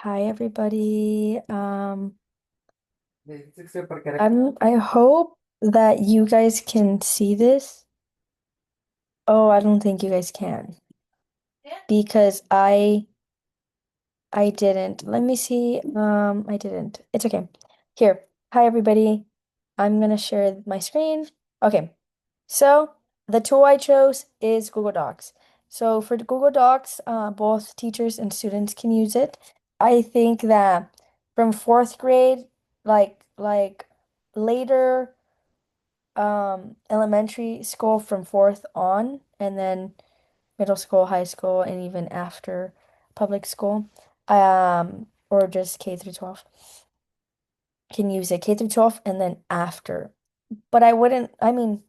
Hi everybody. I hope that you guys can see this. Oh, I don't think you guys can because I didn't. Let me see. I didn't. It's okay. Here. Hi everybody. I'm gonna share my screen. Okay. So the tool I chose is Google Docs. So for the Google Docs, both teachers and students can use it. I think that from fourth grade, like later elementary school from fourth on, and then middle school, high school, and even after public school, or just K through 12 can use it K through 12 and then after. But I wouldn't, I mean,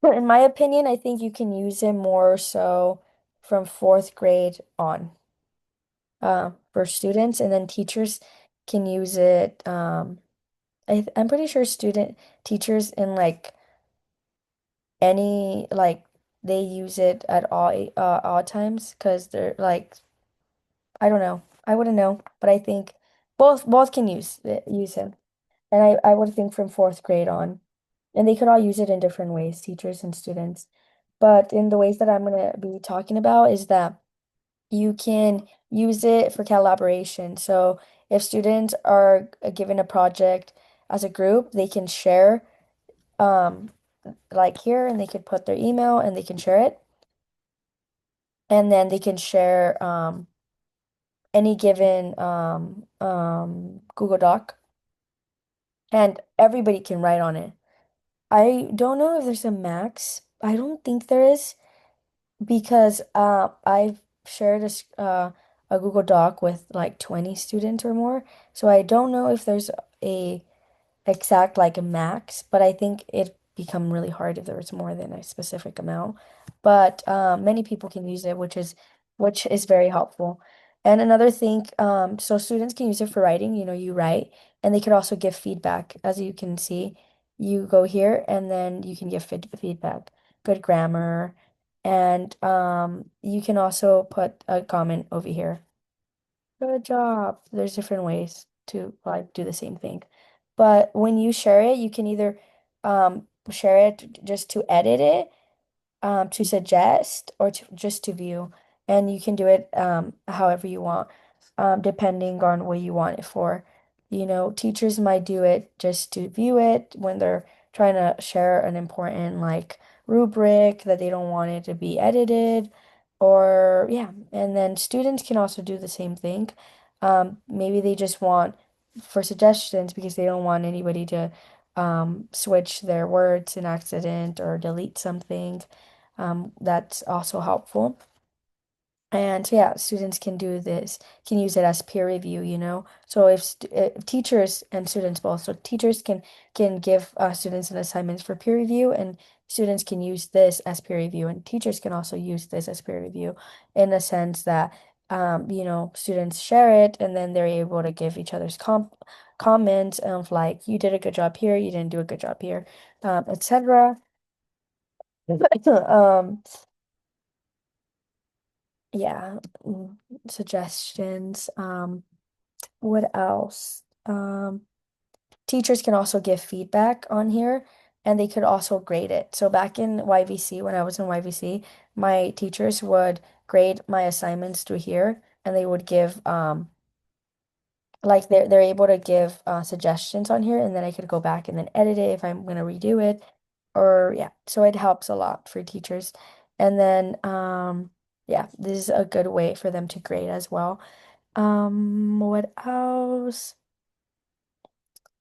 in my opinion, I think you can use it more so from fourth grade on, for students, and then teachers can use it. I'm pretty sure student teachers in like any like they use it at all times because they're like I don't know. I wouldn't know, but I think both can use it. And I would think from fourth grade on. And they could all use it in different ways, teachers and students. But in the ways that I'm gonna be talking about is that you can use it for collaboration. So if students are given a project as a group, they can share um like here and they could put their email and they can share it. And then they can share any given Google Doc and everybody can write on it. I don't know if there's a max. I don't think there is because I've shared a Google Doc with like 20 students or more. So I don't know if there's a exact like a max, but I think it become really hard if there was more than a specific amount. But many people can use it, which is very helpful. And another thing, so students can use it for writing, you write, and they could also give feedback. As you can see, you go here and then you can give feedback, good grammar, and you can also put a comment over here. Good job. There's different ways to like do the same thing. But when you share it, you can either share it just to edit it, to suggest, or just to view. And you can do it however you want, depending on what you want it for. Teachers might do it just to view it when they're trying to share an important like rubric that they don't want it to be edited, or yeah. And then students can also do the same thing. Maybe they just want for suggestions because they don't want anybody to switch their words in accident or delete something. That's also helpful. And so, yeah, students can do this, can use it as peer review. So if teachers and students both, so teachers can give students an assignments for peer review, and students can use this as peer review, and teachers can also use this as peer review in the sense that students share it, and then they're able to give each other's comments of like, you did a good job here, you didn't do a good job here, etc. Um, yeah, suggestions. What else? Teachers can also give feedback on here and they could also grade it. So back in YVC, when I was in YVC, my teachers would grade my assignments through here and they would give like they're able to give suggestions on here and then I could go back and then edit it if I'm gonna redo it or yeah. So it helps a lot for teachers. And then yeah, this is a good way for them to grade as well. What else?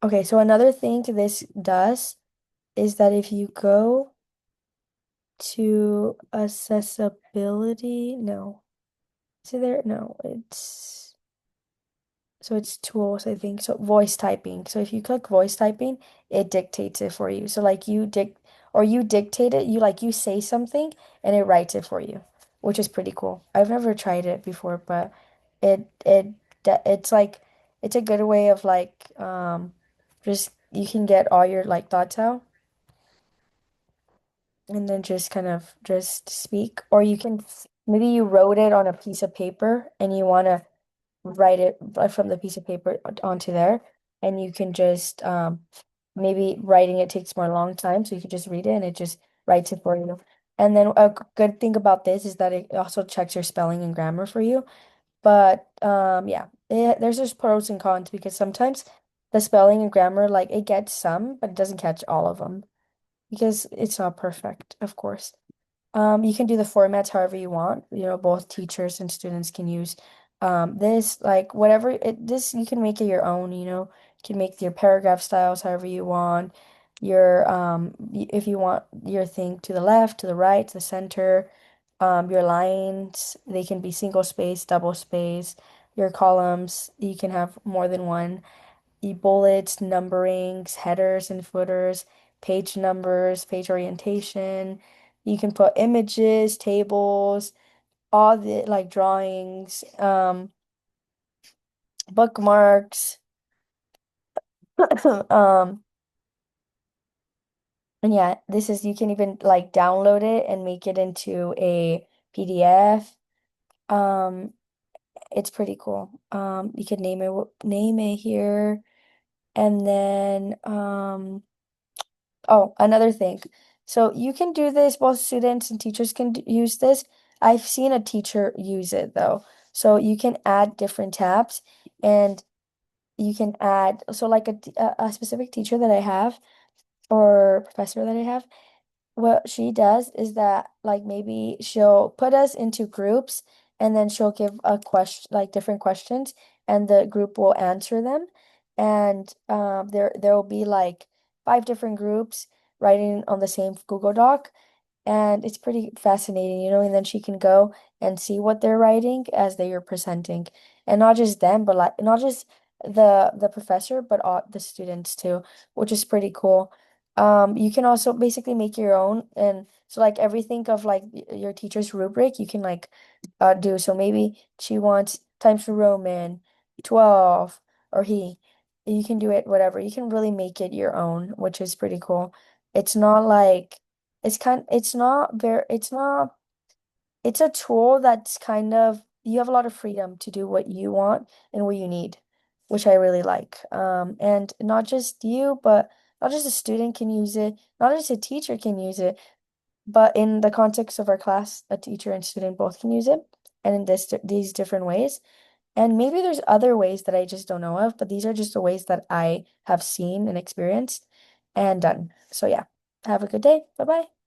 Okay, so another thing this does is that if you go to accessibility, no, is it there? No, it's tools, I think. So voice typing. So if you click voice typing, it dictates it for you. So like you dictate it, you say something and it writes it for you, which is pretty cool. I've never tried it before, but it's like it's a good way of like just you can get all your like thoughts out and then just kind of just speak or you can maybe you wrote it on a piece of paper and you want to write it from the piece of paper onto there, and you can just maybe writing it takes more long time, so you can just read it and it just writes it for you. And then a good thing about this is that it also checks your spelling and grammar for you. But yeah, there's just pros and cons because sometimes the spelling and grammar, like it gets some, but it doesn't catch all of them because it's not perfect, of course. You can do the formats however you want. You know, both teachers and students can use this, like whatever this you can make it your own, you know. You can make your paragraph styles however you want. Your if you want your thing to the left, to the right, to the center, your lines, they can be single space, double space. Your columns, you can have more than one. The bullets, numberings, headers and footers, page numbers, page orientation. You can put images, tables, all the like drawings, bookmarks, um, and yeah, this is you can even like download it and make it into a PDF. Um, it's pretty cool. You could name it here, and then oh, another thing. So you can do this, both students and teachers can use this. I've seen a teacher use it though. So you can add different tabs and you can add, so like a specific teacher that I have or professor that I have, what she does is that like maybe she'll put us into groups and then she'll give a question like different questions and the group will answer them. And there will be like five different groups writing on the same Google Doc, and it's pretty fascinating, you know, and then she can go and see what they're writing as they are presenting. And not just them, but like not just the professor, but all the students too, which is pretty cool. You can also basically make your own, and so like everything of like your teacher's rubric, you can like do. So maybe she wants Times New Roman 12 or he. You can do it whatever. You can really make it your own, which is pretty cool. It's not like it's not very it's not it's a tool that's kind of you have a lot of freedom to do what you want and what you need, which I really like. And not just you, but not just a student can use it, not just a teacher can use it, but in the context of our class, a teacher and student both can use it, and in these different ways. And maybe there's other ways that I just don't know of, but these are just the ways that I have seen and experienced and done. So yeah, have a good day. Bye bye.